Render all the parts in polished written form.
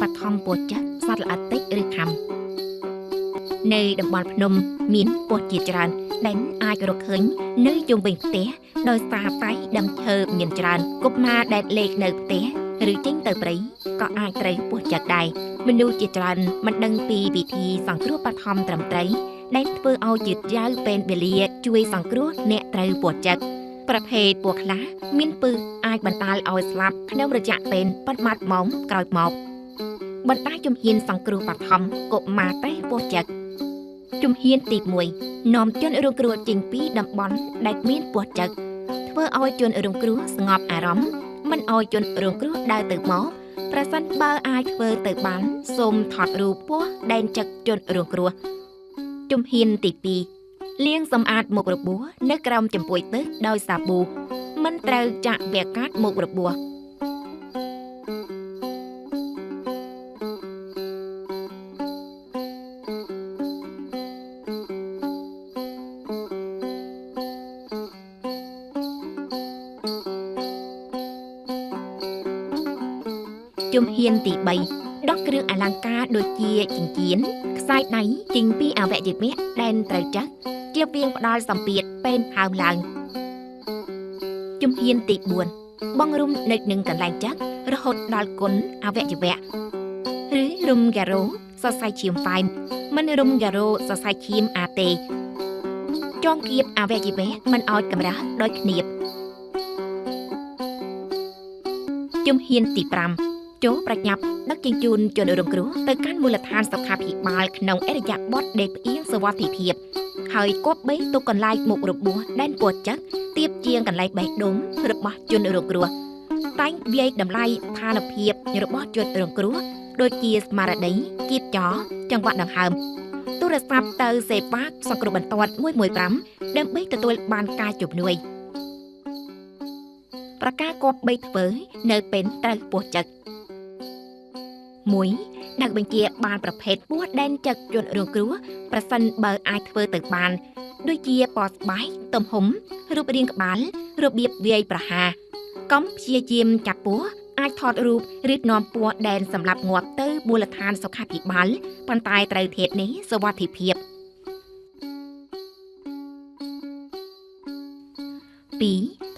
បឋមពោះចាស់សត្វល្អិតតិចឬខំនៅតំបន់ភ្នំមានពោះជាច្រើនដែលអាចរកឃើញនៅជុំវិញផ្ទះដោយសារតែដើមឈើមានច្រើនកុមារដែលលេងនៅផ្ទះឬចេញទៅព្រៃក៏អាចត្រូវពោះចាស់ដែរមនុស្សជាច្រើនមិនដឹងពីវិធីសង្គ្រោះបឋមត្រឹមត្រូវដែលធ្វើឲ្យយឺតយ៉ាវពេលវេលាជួយសង្គ្រោះអ្នកត្រូវពោះចាស់ប្រភេទពោះខ្លះមានពឹសអាចបណ្ដាលឲ្យស្លាប់ក្នុងរយៈពេលប៉ុន្មានម៉ោងក្រោយមកបណ្ដាជំហានសង្គ្រោះបឋមកុមារតែពោះចាស់ជំហានទី1នាំជនរងគ្រោះចេញពីតំបន់ដែលមានពោះចាស់ធ្វើឲ្យជនរងគ្រោះស្ងប់អារម្មណ៍មិនឲ្យជនរងគ្រោះដើរទៅមកប្រសិនបើអាចធ្វើទៅបានសូមថតរូបពោះដែលចឹកជនរងគ្រោះជំហានទី2លាងសម្អាតមុខរបួសនៅក្រោមចំពុយទឹកដោយសាប៊ូមិនត្រូវចាក់វាកាត់មុខរបួសជំហានទី3ដោះគ្រឿងអលង្ការដូចជាចិញ្ចៀនខ្សែដៃចេញពីអវយវៈដែលត្រូវចាស់ជៀសវាងផ្ដាល់សម្ពាធពេលហើមឡើងជំហានទី4បង្រុំនៅនឹងកន្លែងចាស់រហូតដល់គុណអវយវៈឬរុំការ៉ូសរសៃឈាមហ្វែនមិនរុំការ៉ូសរសៃឈាមអាទេចងគៀបអវយវៈមិនឲ្យកម្រាស់ដោយគ្នាបជំហានទី5ចូលប្រញាប់ដឹកជញ្ជូនជនរងគ្រោះទៅកាន់មូលដ្ឋានសុខាភិបាលក្នុងអរិយាបថដេកផ្អៀងសុវត្ថិភាពហើយគប់បីទុកកន្លែងមុខរបួសដែលពោះចាស់ទៀបជាងកន្លែងបេះដូងរបស់ជនរងគ្រោះតែងវាយតម្លៃស្ថានភាពរបស់ជនរងគ្រោះដូចជាស្មារតីគៀបចោចង្វាក់ដង្ហើមទូរស័ព្ទទៅសេវាសង្គ្រោះបន្ទាន់115ដើម្បីទទួលបានការជំនួយប្រការគប់បីធ្វើនៅពេលត្រូវពោះចាស់1ដាក់បញ្ជាបានប្រភេទពោះដែនចឹកជនរងគ្រោះប្រសិនបើអាចធ្វើទៅបានដូចជាពណ៌ស្បែកទំហំរូបរាងក្បាលរបៀបវាយប្រហារកុំព្យាយាមចាប់ពោះអាចថតរូបឬនាំពោះដែនសម្រាប់ងាប់ទៅមូលដ្ឋានសុខាភិបាលប៉ុន្តែត្រូវធានាសុវត្ថិភាព2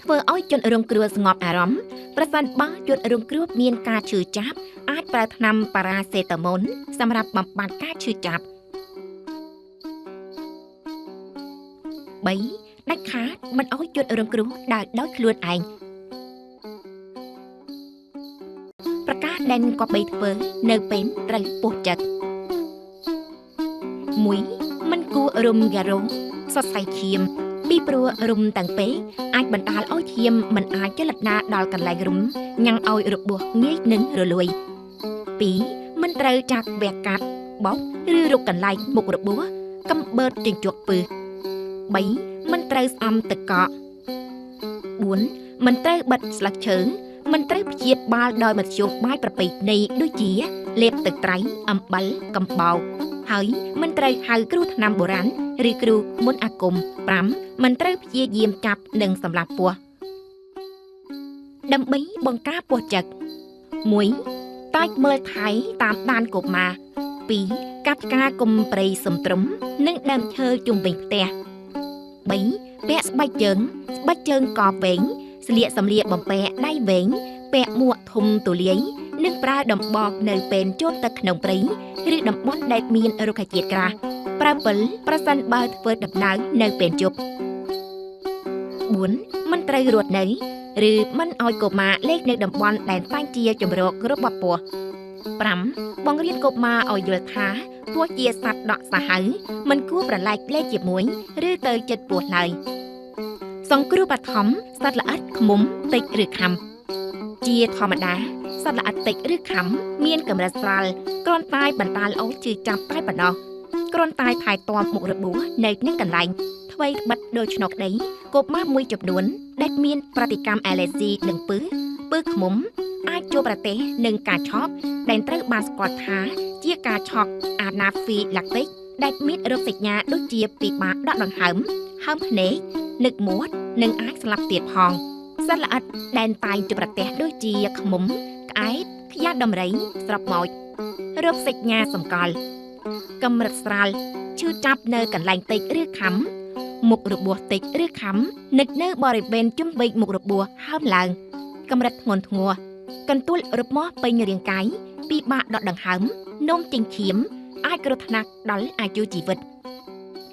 ធ្វើឲ្យជនរងគ្រោះស្ងប់អារម្មណ៍ប្រសិនបើជនរងគ្រោះមានការឈឺចាប់អាចប្រើថ្នាំប៉ារ៉ាសេតាមុនសម្រាប់បំបាត់ការឈឺចាប់3ដាច់ខាតមិនឲ្យជនរងគ្រោះដើរដោយខ្លួនឯងប្រកាសដែនក៏បីធ្វើនៅពេលត្រូវពោះចិត្ត1មិនគួររុំការ៉ូសរសៃឈាមពីព្រោះរុំទាំងពេកអាចបណ្ដាលឲ្យឈាមមិនអាចចលនាដល់កន្លែងរុំញ៉ាំងឲ្យរបួសងាយនឹងរលួយ2មិនត្រូវចាក់វះកាត់បោកឬរុកកន្លែងមុខរបួសកំបឺតជញ្ជក់ពឹស3មិនត្រូវស្អំទឹកកក4មិនត្រូវបិទស្លឹកឈើមិនត្រូវព្យាបាលដោយមធ្យោបាយប្រពៃណីដូចជាលេបទឹកត្រីអំបិលកំបោរហើយមិនត្រូវហៅគ្រូថ្នាំបុរាណឬគ្រូមន្តអាគម5មិនត្រូវព្យាយាមចាប់និងសម្លាប់ពោះដើម្បីបង្ការពោះចឹក1តាច់មើលថៃតាមដានកុមារ2កាប់ផ្កាគុំព្រៃសំទ្រុំនិងដើមឈើជុំវិញផ្ទះ3ពាក់ស្បែកជើងកវែងស្លៀកសម្លៀកបំពាក់ដៃវែងពាក់មួកធំទូលាយនិងប្រើដំបងនៅពេលចូលទឹកក្នុងព្រៃឬតំបន់ដែលមានរុក្ខជាតិក្រាស់ប្រើពិលប្រសិនបើធ្វើដំណើរនៅពេលយប់4មិនត្រូវរត់នៅឬមិនឲ្យកុមារលេងនៅតំបន់ដែលតែងជាជម្រករបស់ពស់5បង្រៀនកុមារឲ្យយល់ថាពស់ជាសត្វដកសាហាវមិនគួរប្រឡែកលេងជាមួយឬទៅជិតពស់ឡើយសង្គ្រោះបឋមសត្វល្អិតឃ្មុំតិចឬខំជាធម្មតាសត្វល្អិតតិចឬខំមានកម្រិតស្រាលគ្រាន់តែបណ្ដាលឲ្យឈឺចាប់តែប៉ុណ្ណោះគ្រាន់តែថែទាំមុខរបួសនៅនឹងកន្លែងថ្មីបិទដូច្នោះក្តីកុមារមួយចំនួនដែលមានប្រតិកម្មអាឡែស៊ីនឹងពឹសឃ្មុំអាចជួបប្រទះនឹងការឆក់ដែលត្រូវបានស្គាល់ថាជាការឆក់អាណាហ្វីឡាក់ទិកដែលមានរោគសញ្ញាដូចជាពិបាកដកដង្ហើមហើមភ្នែកនឹកមាត់និងអាចស្លាប់ទៀតផងសត្វល្អិតដែលតែងជួបប្រទះដូចជាឃ្មុំក្អែបខ្យាដំរីស្របម៉ោច រោគសញ្ញាសម្គាល់កម្រិតស្រាលឈឺចាប់នៅកន្លែងតិចឬខំមុខរបួសតិចឬខំនឹកនៅបរិវេណជុំវិញមុខរបួសហើមឡើងកម្រិតធ្ងន់ធ្ងរកន្ទួលរមាស់ពេញរាងកាយពិបាកដកដង្ហើមនោមចេញឈាមអាចគ្រោះថ្នាក់ដល់អាយុជីវិត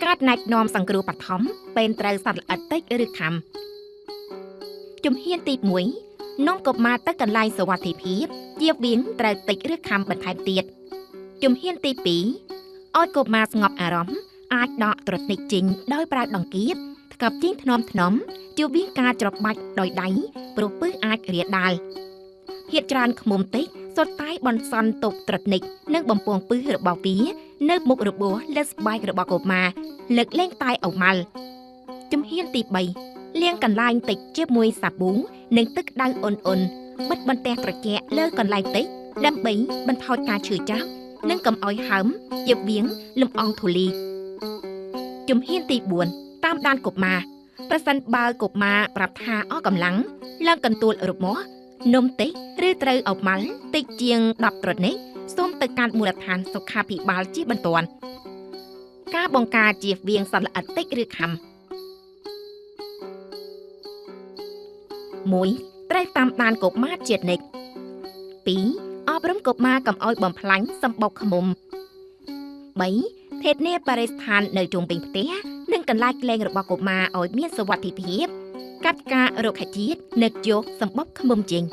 ការណែនាំសង្គ្រោះបឋមពេលត្រូវសត្វល្អិតតិចឬខំជំហានទី1នាំកុមារទៅកន្លែងសុវត្ថិភាពជៀសវាងត្រូវតិចឬខំបន្ថែមទៀតជំហានទី2ឲ្យកុមារស្ងប់អារម្មណ៍អាចដកត្រនិចចេញដោយប្រើដង្កៀបថ្កប់ជីងថ្នមជៀសវាងការច្របាច់ដោយដៃព្រោះពឹសអាចរាលដាលភាគច្រើនឃ្មុំតិចសុទ្ធតែបន្សន់ទុកត្រនិចនិងបំពង់ពឹសរបស់វានៅមុខរបួសលើស្បែករបស់កុមារលើកលែងតែអុម៉ាល់ជំហានទី3លាងកន្លែងតិចជាមួយសាប៊ូនិងទឹកក្តៅអ៊ុនបិទបន្ទះត្រជាក់លើកន្លែងតិចដើម្បីបន្ថយការឈឺចាប់និងកុំឲ្យហើមជៀសវាងលំអងធូលីជំហានទី4តាមដានកុមារប្រសិនបើកុមារប្រាប់ថាអស់កម្លាំងឡើងកន្ទួលរមាស់នំតិចឬត្រូវអុម៉ាល់តិចជាង10ត្រនិចសូមទៅកាន់មូលដ្ឋានសុខាភិបាលជាបន្ទាន់ការបង្ការជៀសវាងសត្វល្អិតតិចឬខំ 1. ត្រូវតាមដានកុមារជាតិនិច្ច 2. អប់រំកុមារកុំឲ្យបំផ្លាញសម្បុកឃ្មុំ 3. ធានាបរិស្ថាននៅជុំវិញផ្ទះនិងកន្លែងក្លែងរបស់កុមារឲ្យមានសុវត្ថិភាពកាត់ការរោគជាតិនឹកយកសម្បុកឃ្មុំចេញ